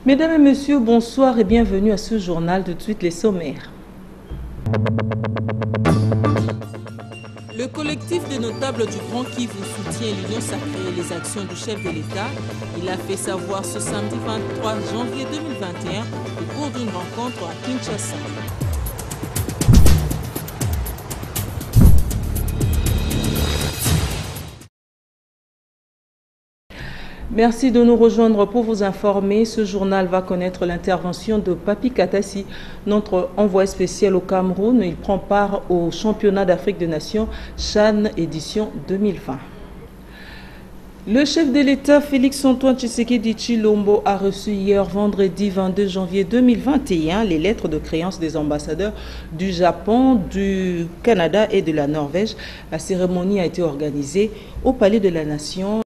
Mesdames et messieurs, bonsoir et bienvenue à ce journal. Tout de suite, les sommaires. Le collectif des notables du Grand Kivu soutient l'Union sacrée et les actions du chef de l'État. Il a fait savoir ce samedi 23 janvier 2021 au cours d'une rencontre à Kinshasa. Merci de nous rejoindre pour vous informer. Ce journal va connaître l'intervention de Papi Katassi, notre envoyé spécial au Cameroun. Il prend part au championnat d'Afrique des Nations CHAN édition 2020. Le chef de l'État, Félix-Antoine Tshisekedi Tshilombo, a reçu hier vendredi 22 janvier 2021 les lettres de créance des ambassadeurs du Japon, du Canada et de la Norvège. La cérémonie a été organisée au Palais de la Nation.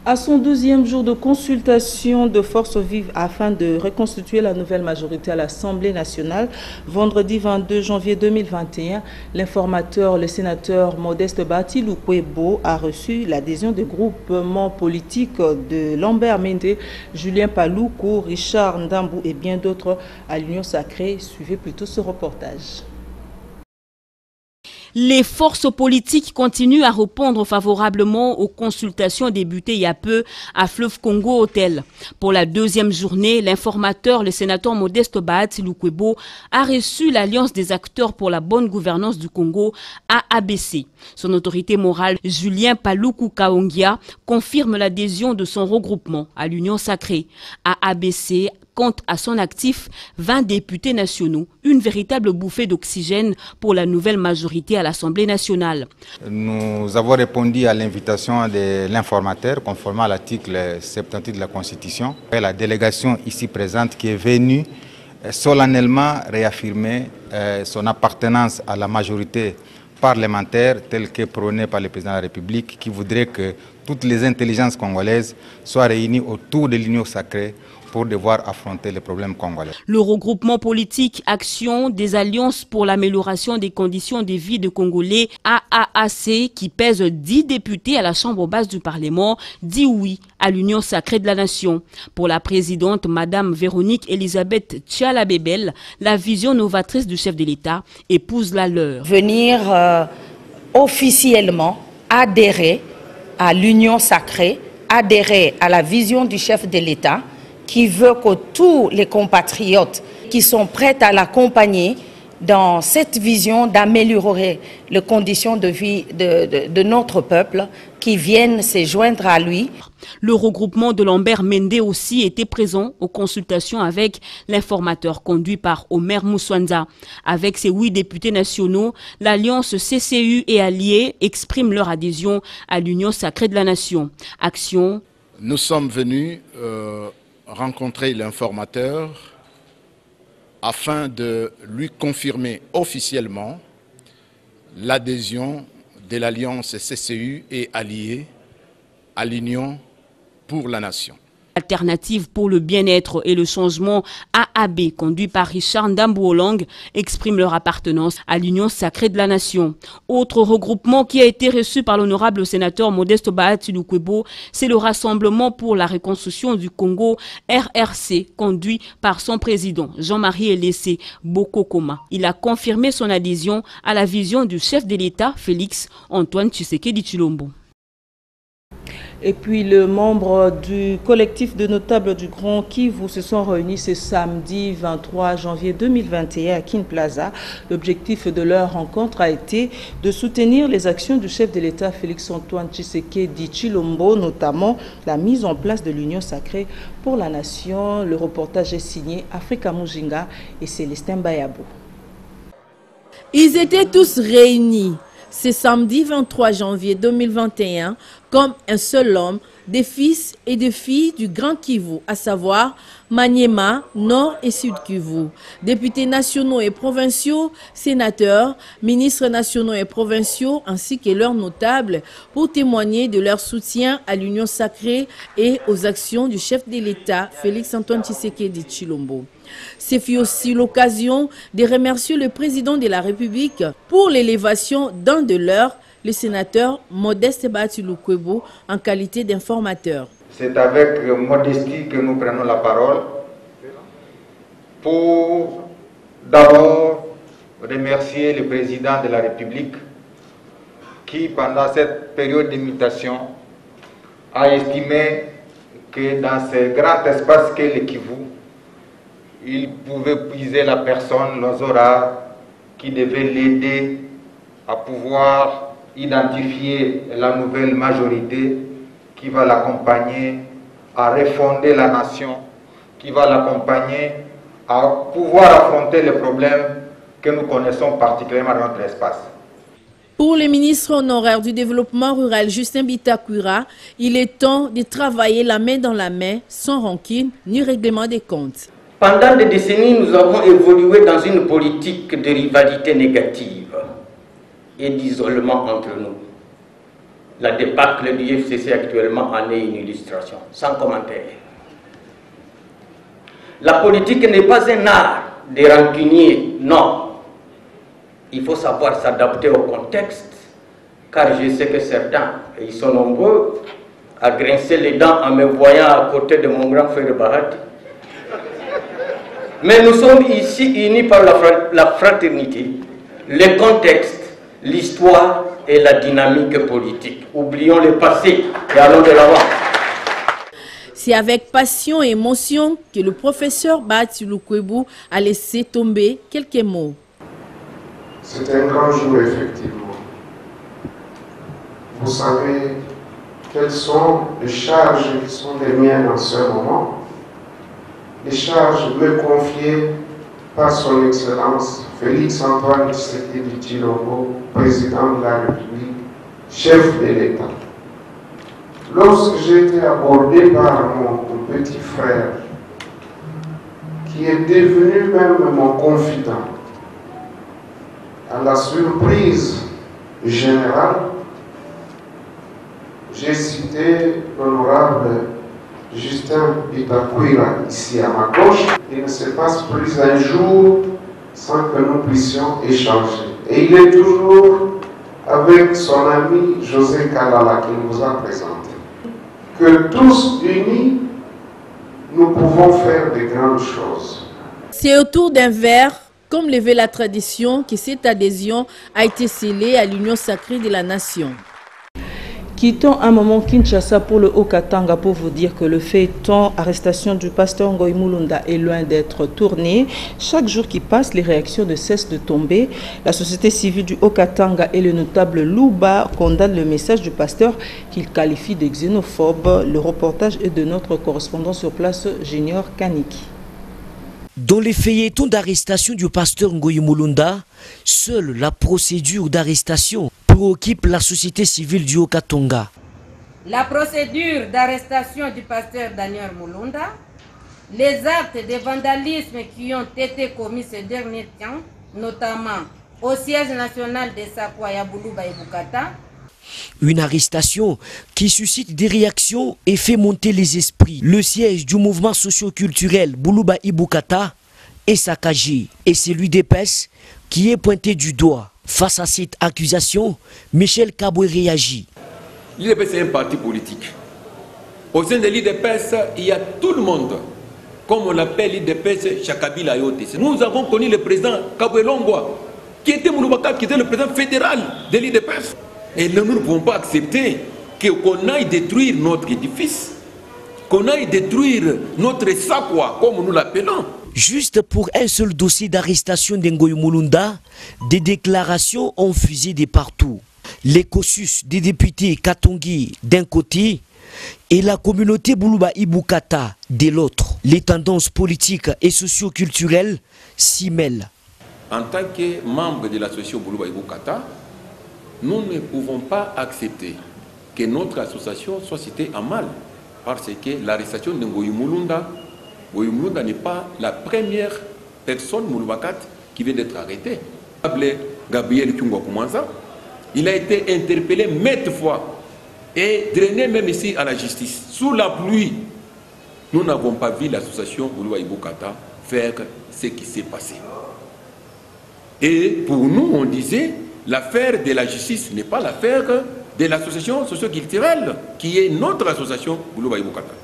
À son 12e jour de consultation de forces vives afin de reconstituer la nouvelle majorité à l'Assemblée nationale, vendredi 22 janvier 2021, l'informateur, le sénateur Modeste Bati Lukwebo a reçu l'adhésion des groupements politiques de Lambert Mende, Julien Paluku, Richard Ndambou et bien d'autres à l'Union sacrée. Suivez plutôt ce reportage. Les forces politiques continuent à répondre favorablement aux consultations débutées il y a peu à Fleuve Congo Hôtel. Pour la deuxième journée, l'informateur, le sénateur Modeste Bahati Lukwebo, a reçu l'Alliance des acteurs pour la bonne gouvernance du Congo, AABC. Son autorité morale, Julien Paluku Kaongia, confirme l'adhésion de son regroupement à l'Union sacrée. AABC compte à son actif 20 députés nationaux, une véritable bouffée d'oxygène pour la nouvelle majorité à l'Assemblée nationale. Nous avons répondu à l'invitation de l'informateur conformément à l'article 78 de la Constitution. Et la délégation ici présente qui est venue solennellement réaffirmer son appartenance à la majorité parlementaire telle que prônée par le président de la République, qui voudrait que toutes les intelligences congolaises soient réunies autour de l'Union sacrée pour devoir affronter les problèmes congolais. Le regroupement politique Action des Alliances pour l'amélioration des conditions de vie des Congolais, AAAC, qui pèse 10 députés à la Chambre basse du Parlement, dit oui à l'Union sacrée de la Nation. Pour la présidente, Madame Véronique Elisabeth Tchala-Bebel, la vision novatrice du chef de l'État épouse la leur. Venir officiellement adhérer à l'Union sacrée, adhérer à la vision du chef de l'État, qui veut que tous les compatriotes qui sont prêts à l'accompagner dans cette vision d'améliorer les conditions de vie de notre peuple, qui viennent se joindre à lui. Le regroupement de Lambert Mende aussi était présent aux consultations avec l'informateur conduit par Omer Mouswanza. Avec ses 8 députés nationaux, l'Alliance CCU et Alliés expriment leur adhésion à l'Union sacrée de la Nation. Action. Nous sommes venus rencontrer l'informateur afin de lui confirmer officiellement l'adhésion de l'Alliance CCU et Alliés à l'Union pour la Nation. Alternative pour le bien-être et le changement, AAB, conduit par Richard Ndambou exprime leur appartenance à l'Union sacrée de la Nation. Autre regroupement qui a été reçu par l'honorable sénateur Modeste Bahati Lukwebo, c'est le Rassemblement pour la reconstruction du Congo, RRC, conduit par son président Jean-Marie Elessé Bokokoma. Il a confirmé son adhésion à la vision du chef de l'État, Félix-Antoine Tshisekedi Tshilombo. Et puis, les membres du collectif de notables du Grand Kivu se sont réunis ce samedi 23 janvier 2021 à Kin Plaza. L'objectif de leur rencontre a été de soutenir les actions du chef de l'État Félix-Antoine Tshisekedi Tshilombo, notamment la mise en place de l'Union sacrée pour la nation. Le reportage est signé Africa Mujinga et Célestin Bayabo. Ils étaient tous réunis ce samedi 23 janvier 2021 comme un seul homme, des fils et des filles du Grand Kivu, à savoir Maniema, Nord et Sud Kivu, députés nationaux et provinciaux, sénateurs, ministres nationaux et provinciaux, ainsi que leurs notables, pour témoigner de leur soutien à l'Union sacrée et aux actions du chef de l'État, Félix-Antoine Tshisekedi Tshilombo. Ce fut aussi l'occasion de remercier le président de la République pour l'élévation d'un de leurs, le sénateur Modeste Bahati Lukwebo, en qualité d'informateur. C'est avec modestie que nous prenons la parole pour d'abord remercier le président de la République qui, pendant cette période de mutation, a estimé que dans ce grand espace qu'est le Kivu, il pouvait puiser la personne, Lozora, qui devait l'aider à pouvoir identifier la nouvelle majorité qui va l'accompagner à refonder la nation, qui va l'accompagner à pouvoir affronter les problèmes que nous connaissons particulièrement dans notre espace. Pour le ministre honoraire du développement rural Justin Bitakwira, il est temps de travailler la main dans la main, sans rancune ni règlement des comptes. Pendant des décennies, nous avons évolué dans une politique de rivalité négative et d'isolement entre nous. La débâcle du FCC actuellement en est une illustration, sans commentaire. La politique n'est pas un art de rancunier, non. Il faut savoir s'adapter au contexte, car je sais que certains, et ils sont nombreux, à grincer les dents en me voyant à côté de mon grand frère Bahati. Mais nous sommes ici unis par la fraternité, le contexte, l'histoire et la dynamique politique. Oublions le passé et allons de l'avant. C'est avec passion et émotion que le professeur Bahati Lukwebo a laissé tomber quelques mots. C'est un grand jour, effectivement. Vous savez quelles sont les charges qui sont les miennes en ce moment. Les charges me confiées par son Excellence Félix-Antoine Tshisekedi Tshilombo, président de la République, chef de l'État. Lorsque j'ai été abordé par mon petit frère, qui est devenu même mon confident, à la surprise générale, j'ai cité l'honorable Justin Bitakwira ici à ma gauche. Il ne se passe plus un jour sans que nous puissions échanger. Et il est toujours avec son ami José Kalala qui nous a présenté. Que tous unis, nous pouvons faire de grandes choses. C'est autour d'un verre, comme le veut la tradition, que cette adhésion a été scellée à l'union sacrée de la nation. Quittons un moment Kinshasa pour le Haut-Katanga pour vous dire que le feuilleton arrestation du pasteur Ngoï Mulunda est loin d'être tourné. Chaque jour qui passe, les réactions ne cessent de tomber. La société civile du Haut-Katanga et le notable Louba condamnent le message du pasteur qu'il qualifie de xénophobe. Le reportage est de notre correspondant sur place, Junior Kaniki. Dans les feuilletons d'arrestation du pasteur Ngoï Mulunda, seule la procédure d'arrestation préoccupe la société civile du Haut-Katanga. La procédure d'arrestation du pasteur Daniel Mulunda, les actes de vandalisme qui ont été commis ces derniers temps, notamment au siège national de Sakwaya Boulouba et Bukata. Une arrestation qui suscite des réactions et fait monter les esprits. Le siège du mouvement socio-culturel Boulouba Ibukata est saccagé et celui d'EPES qui est pointé du doigt. Face à cette accusation, Michel Kabwe réagit. L'IDPS est un parti politique. Au sein de l'IDPS, il y a tout le monde. Comme on l'appelle l'IDPS Chakabila Yote. Nous avons connu le président Kabwe Longwa, qui était Mouloubaka, qui était le président fédéral de l'IDPS. Et nous ne pouvons pas accepter qu'on aille détruire notre édifice, qu'on aille détruire notre sakwa, comme nous l'appelons. Juste pour un seul dossier d'arrestation d'Ngoï Mulunda, des déclarations ont fusé de partout. Les causus des députés Katongi d'un côté et la communauté Boulouba Ibukata de l'autre. Les tendances politiques et socio-culturelles s'y mêlent. en tant que membre de l'association Boulouba Ibukata, nous ne pouvons pas accepter que notre association soit citée en mal. Parce que l'arrestation de Ngoyi Mulunda n'est pas la première personne Moulubakat qui vient d'être arrêtée. Gabriel Kyungwa Koumanza, il a été interpellé maintes fois et drainé même ici à la justice. Sous la pluie, nous n'avons pas vu l'association Boulouba Ibukata faire ce qui s'est passé. Et pour nous, on disait, l'affaire de la justice n'est pas l'affaire de l'association socio-culturelle, qui est notre association Boulouba Ibukata.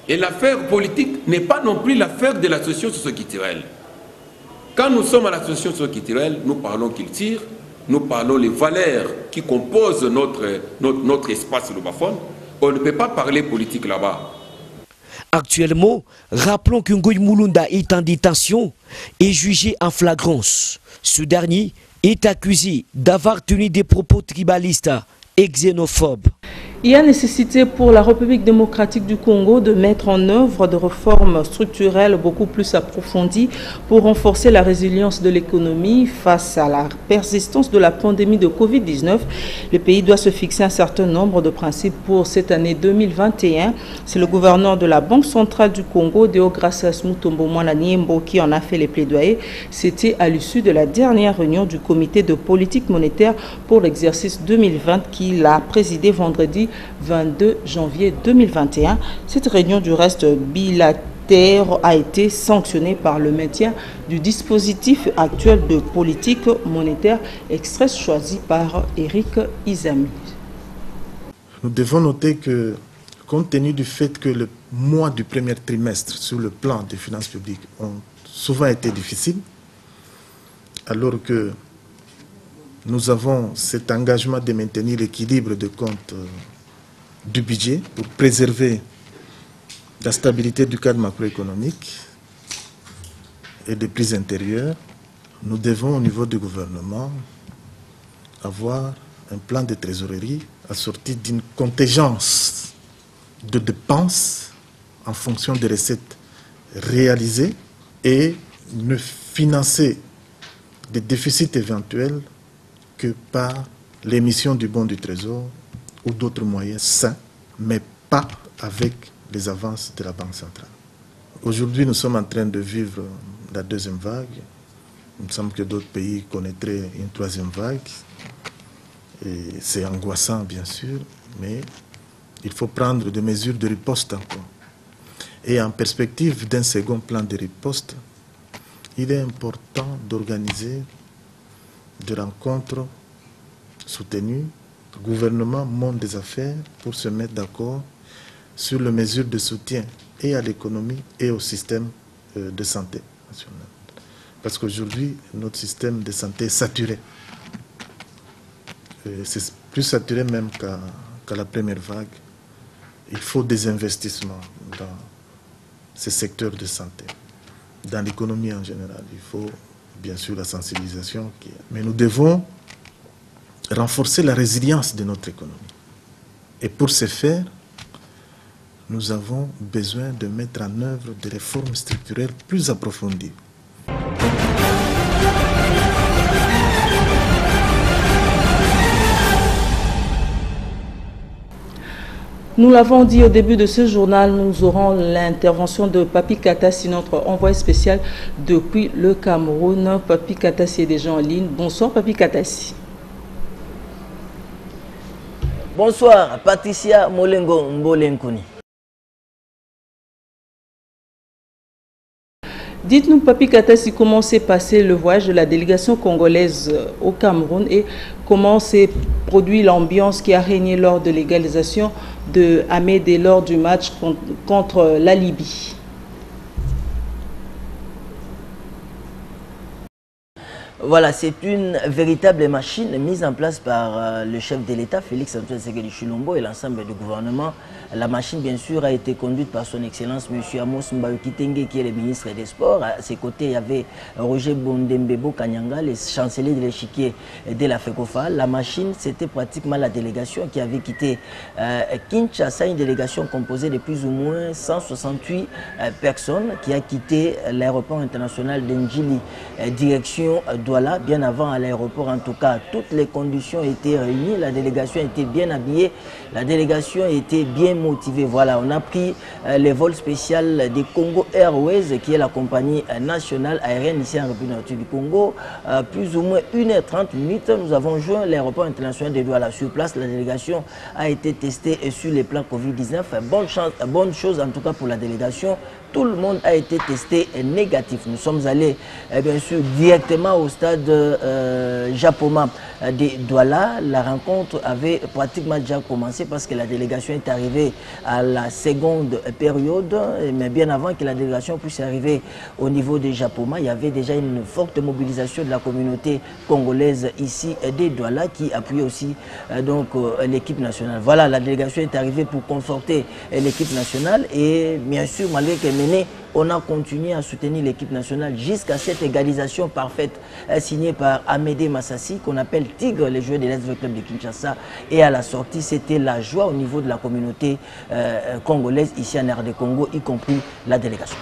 Et l'affaire politique n'est pas non plus l'affaire de l'association socio-culturelle. Quand nous sommes à l'association socio-culturelle, nous parlons culture, nous parlons les valeurs qui composent notre espace lubaphone. On ne peut pas parler politique là-bas. Actuellement, rappelons que Ngoyi Mulunda est en détention et jugé en flagrance. Ce dernier est accusé d'avoir tenu des propos tribalistes et xénophobes. Il y a nécessité pour la République démocratique du Congo de mettre en œuvre des réformes structurelles beaucoup plus approfondies pour renforcer la résilience de l'économie face à la persistance de la pandémie de Covid-19. Le pays doit se fixer un certain nombre de principes pour cette année 2021. C'est le gouverneur de la Banque centrale du Congo, Deogracias Mutombo Mwana Niembo, qui en a fait les plaidoyers. C'était à l'issue de la dernière réunion du comité de politique monétaire pour l'exercice 2020 qu'il a présidé vendredi 22 janvier 2021. Cette réunion du reste bilatère a été sanctionnée par le maintien du dispositif actuel de politique monétaire, extrait choisi par Eric Izami. Nous devons noter que, compte tenu du fait que le mois du premier trimestre sur le plan des finances publiques ont souvent été difficiles, alors que nous avons cet engagement de maintenir l'équilibre de compte du budget pour préserver la stabilité du cadre macroéconomique et des prix intérieurs, nous devons au niveau du gouvernement avoir un plan de trésorerie assorti d'une contingence de dépenses en fonction des recettes réalisées et ne financer des déficits éventuels que par l'émission du bon du trésor ou d'autres moyens sains, mais pas avec les avances de la Banque centrale. Aujourd'hui, nous sommes en train de vivre la deuxième vague. Il me semble que d'autres pays connaîtraient une troisième vague. Et c'est angoissant, bien sûr, mais il faut prendre des mesures de riposte encore. Et en perspective d'un second plan de riposte, il est important d'organiser des rencontres soutenues, gouvernement, monde des affaires, pour se mettre d'accord sur les mesures de soutien et à l'économie et au système de santé national. Parce qu'aujourd'hui, notre système de santé est saturé. C'est plus saturé même qu'à la première vague. Il faut des investissements dans ces secteurs de santé, dans l'économie en général. Il faut bien sûr la sensibilisation. Mais nous devons renforcer la résilience de notre économie. Et pour ce faire, nous avons besoin de mettre en œuvre des réformes structurelles plus approfondies. Nous l'avons dit au début de ce journal, nous aurons l'intervention de Papi Katassi, notre envoyé spécial depuis le Cameroun. Papi Katassi est déjà en ligne. Bonsoir Papi Katassi. Bonsoir Patricia Molengo Mbolenkuni. Dites-nous, Papi Katassi, comment s'est passé le voyage de la délégation congolaise au Cameroun et comment s'est produit l'ambiance qui a régné lors de l'égalisation de Amédée lors du match contre la Libye. Voilà, c'est une véritable machine mise en place par le chef de l'État, Félix Antoine Tshisekedi Tshilombo, et l'ensemble du gouvernement. La machine, bien sûr, a été conduite par son Excellence, M. Amos Mbayoki-Tengue, qui est le ministre des Sports. À ses côtés, il y avait Roger Bondembebo Kanyanga, le chancelier de l'échiquier de la FECOFA. La machine, c'était pratiquement la délégation qui avait quitté Kinshasa, une délégation composée de plus ou moins 168 personnes qui a quitté l'aéroport international d'Ndjili, direction Douala, bien avant à l'aéroport. En tout cas, toutes les conditions étaient réunies, la délégation était bien habillée, la délégation était bien motivée. Voilà, on a pris les vols spéciaux des Congo Airways, qui est la compagnie nationale aérienne ici en République du Congo. Plus ou moins 1h30, nous avons joint l'aéroport international de Douala. Sur place, la délégation a été testée sur les plans Covid-19. Bonne chose en tout cas pour la délégation. Tout le monde a été testé négatif. Nous sommes allés bien sûr directement au stade Japoma de Douala. La rencontre avait pratiquement déjà commencé parce que la délégation est arrivée à la seconde période. Mais bien avant que la délégation puisse arriver au niveau de Japoma, il y avait déjà une forte mobilisation de la communauté congolaise ici de Douala qui appuyait aussi donc l'équipe nationale. Voilà, la délégation est arrivée pour conforter l'équipe nationale et bien sûr malgré que on a continué à soutenir l'équipe nationale jusqu'à cette égalisation parfaite signée par Amédée Massassi, qu'on appelle Tigre, les joueurs de l'Est Club de Kinshasa. Et à la sortie, c'était la joie au niveau de la communauté congolaise ici en RD Congo, y compris la délégation.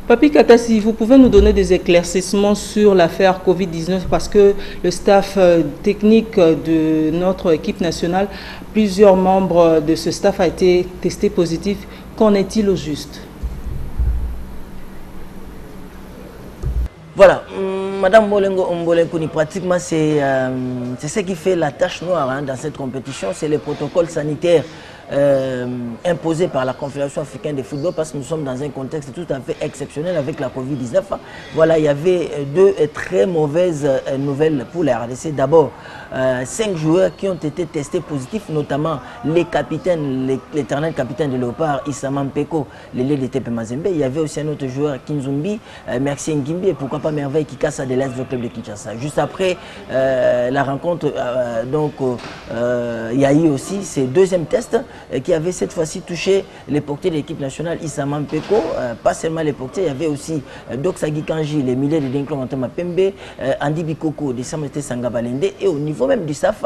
Papi Katassi, vous pouvez nous donner des éclaircissements sur l'affaire Covid-19 parce que le staff technique de notre équipe nationale, plusieurs membres de ce staff a été testé positif. Qu'en est-il au juste? Voilà, Madame Molengo Ombolenkuni, pratiquement c'est ce qui fait la tâche noire dans cette compétition, c'est les protocoles sanitaires imposé par la Confédération africaine de football parce que nous sommes dans un contexte tout à fait exceptionnel avec la Covid-19. Voilà, il y avait deux très mauvaises nouvelles pour la RDC. D'abord, 5 joueurs qui ont été testés positifs, notamment les capitaines, l'éternel capitaine de Léopard, Issama Mpeko, l'élé de Tepe Mazembe. Il y avait aussi un autre joueur, Kinzumbi, Merci Ngimbi, et pourquoi pas Merveille qui casse à de l'Est du club de Kinshasa. Juste après la rencontre, il y a eu aussi ces deuxièmes tests qui avait cette fois-ci touché les portiers de l'équipe nationale Issama Mpeko, pas seulement les portiers, il y avait aussi Doksagi Kanji, les milieux de Dinklo Mantama Pembe, Andy Bikoko, de Samete Sangabalende, et au niveau même du SAF,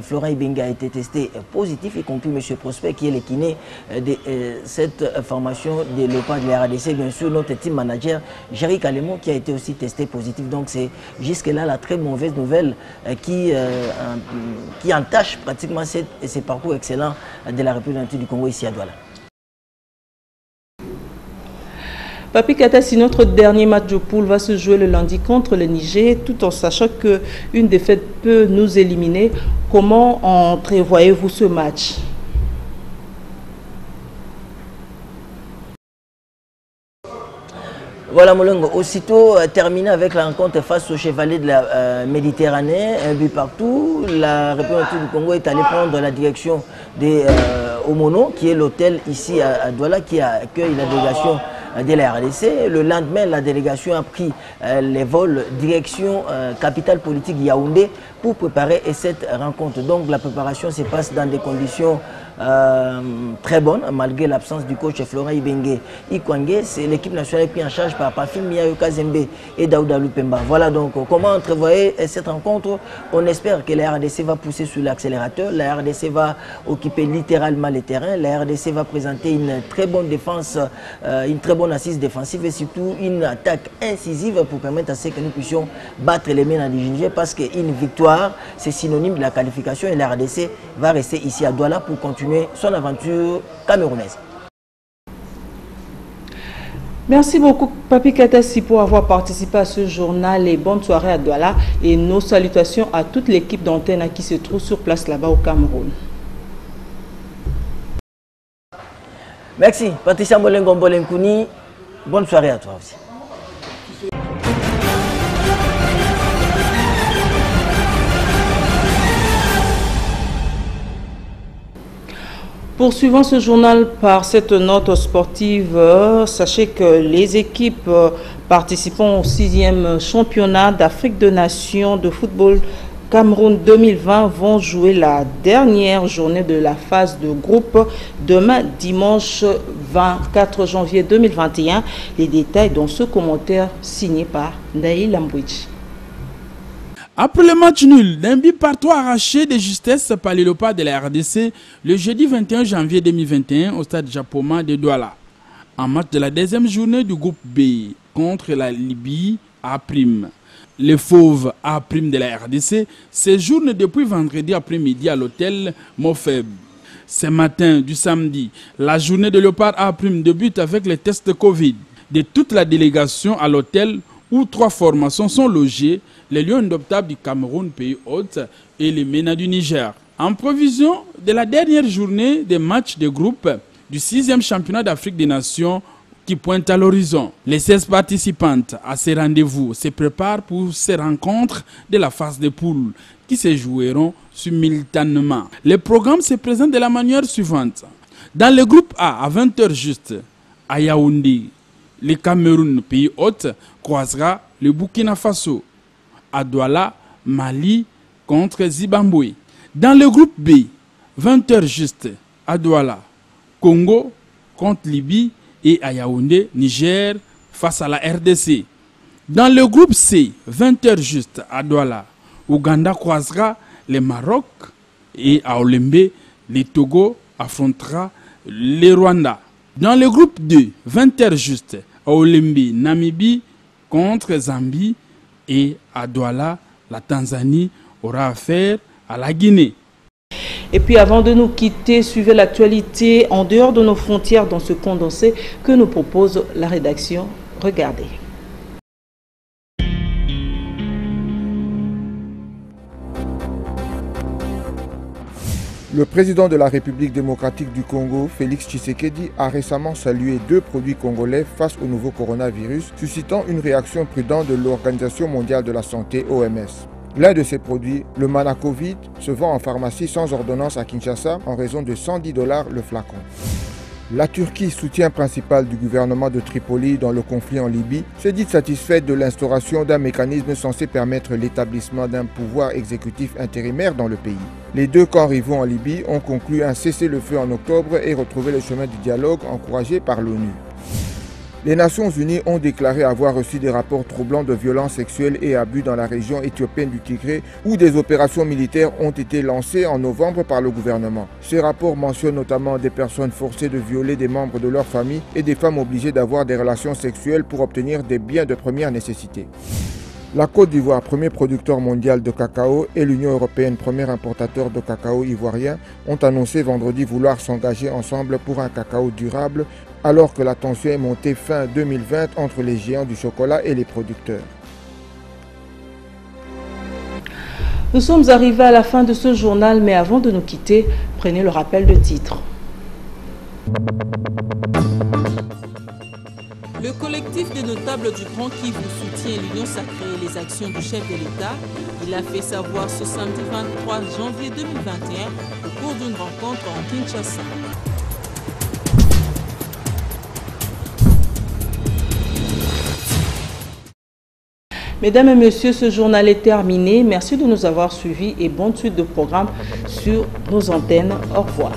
Florent Ibenga a été testé positif, y compris M. Prosper qui est le kiné de cette formation de l'OPA de la RDC, bien sûr notre team manager Jerry Kalemo qui a été aussi testé positif. Donc c'est jusque-là la très mauvaise nouvelle qui entache pratiquement ces parcours excellents de la République du Congo ici à Douala. Papi Katassi, notre dernier match de poule va se jouer le lundi contre le Niger, tout en sachant qu'une défaite peut nous éliminer. Comment entrevoyez-vous ce match? Voilà Molengo, aussitôt terminé avec la rencontre face aux Chevaliers de la Méditerranée, un but partout, la République du Congo est allée prendre la direction des Omono, qui est l'hôtel ici à Douala, qui accueille la délégation de la RDC. Le lendemain, la délégation a pris les vols direction capitale politique Yaoundé pour préparer cette rencontre. Donc la préparation se passe dans des conditions très bonne, malgré l'absence du coach Florent Ibenge Ikwange. C'est l'équipe nationale prise en charge par Pafim Miayoka Zembe et Daouda Lupemba. Voilà donc comment entrevoyer cette rencontre. On espère que la RDC va pousser sur l'accélérateur. La RDC va occuper littéralement les terrains. La RDC va présenter une très bonne défense, une très bonne assise défensive et surtout une attaque incisive pour permettre à ce que nous puissions battre les mains dans les parce qu'une victoire, c'est synonyme de la qualification et la RDC va rester ici à Douala pour continuer son aventure camerounaise. Merci beaucoup Papi Katassi pour avoir participé à ce journal et bonne soirée à Douala et nos salutations à toute l'équipe d'antenne qui se trouve sur place là-bas au Cameroun. Merci Patricia Molengo Mbolenkuni, bonne soirée à toi aussi. Poursuivons ce journal par cette note sportive. Sachez que les équipes participant au 6e championnat d'Afrique des Nations de football Cameroun 2020 vont jouer la dernière journée de la phase de groupe demain dimanche 24 janvier 2021. Les détails dans ce commentaire signé par Naïl Lambouich. Après le match nul d'un but partout arraché de justesse par les léopards de la RDC le jeudi 21 janvier 2021 au stade Japoma de Douala. En match de la deuxième journée du groupe B contre la Libye A'. Les fauves A' de la RDC séjournent depuis vendredi après-midi à l'hôtel Mofeb. Ce matin du samedi, la journée de léopard A' débute avec les tests Covid de toute la délégation à l'hôtel où 3 formations sont logées, les Lions indomptables du Cameroun, pays hôte, et les MENA du Niger. En provision de la dernière journée des matchs de groupe du 6e championnat d'Afrique des Nations qui pointe à l'horizon. Les 16 participantes à ces rendez-vous se préparent pour ces rencontres de la phase de poule qui se joueront simultanément. Le programme se présente de la manière suivante. Dans le groupe A, à 20h juste, à Yaoundé, le Cameroun, pays hôte, croisera le Burkina Faso. À Douala, Mali contre Zimbabwe. Dans le groupe B, 20h juste, à Douala, Congo contre Libye et à Yaoundé, Niger face à la RDC. Dans le groupe C, 20h juste, à Douala, Ouganda croisera le Maroc et à Olembe, le Togo affrontera le Rwanda. Dans le groupe 2, 20h juste, à Olembe, Namibie contre Zambie et à Douala, la Tanzanie aura affaire à la Guinée. Et puis avant de nous quitter, suivez l'actualité en dehors de nos frontières dans ce condensé que nous propose la rédaction. Regardez. Le président de la République démocratique du Congo, Félix Tshisekedi, a récemment salué 2 produits congolais face au nouveau coronavirus, suscitant une réaction prudente de l'Organisation mondiale de la santé, OMS. L'un de ces produits, le Manacovid, se vend en pharmacie sans ordonnance à Kinshasa en raison de 110 $ le flacon. La Turquie, soutien principal du gouvernement de Tripoli dans le conflit en Libye, s'est dit satisfaite de l'instauration d'un mécanisme censé permettre l'établissement d'un pouvoir exécutif intérimaire dans le pays. Les 2 camps rivaux en Libye ont conclu un cessez-le-feu en octobre et retrouvé le chemin du dialogue encouragé par l'ONU. Les Nations Unies ont déclaré avoir reçu des rapports troublants de violences sexuelles et abus dans la région éthiopienne du Tigré où des opérations militaires ont été lancées en novembre par le gouvernement. Ces rapports mentionnent notamment des personnes forcées de violer des membres de leur famille et des femmes obligées d'avoir des relations sexuelles pour obtenir des biens de première nécessité. La Côte d'Ivoire, premier producteur mondial de cacao, et l'Union européenne, premier importateur de cacao ivoirien, ont annoncé vendredi vouloir s'engager ensemble pour un cacao durable, alors que la tension est montée fin 2020 entre les géants du chocolat et les producteurs. Nous sommes arrivés à la fin de ce journal, mais avant de nous quitter, prenez le rappel de titre. Le collectif des notables du Grand Kivu soutient l'Union sacrée et les actions du chef de l'État. Il a fait savoir ce samedi 23 janvier 2021 au cours d'une rencontre en Kinshasa. Mesdames et messieurs, ce journal est terminé. Merci de nous avoir suivis et bonne suite de programme sur nos antennes. Au revoir.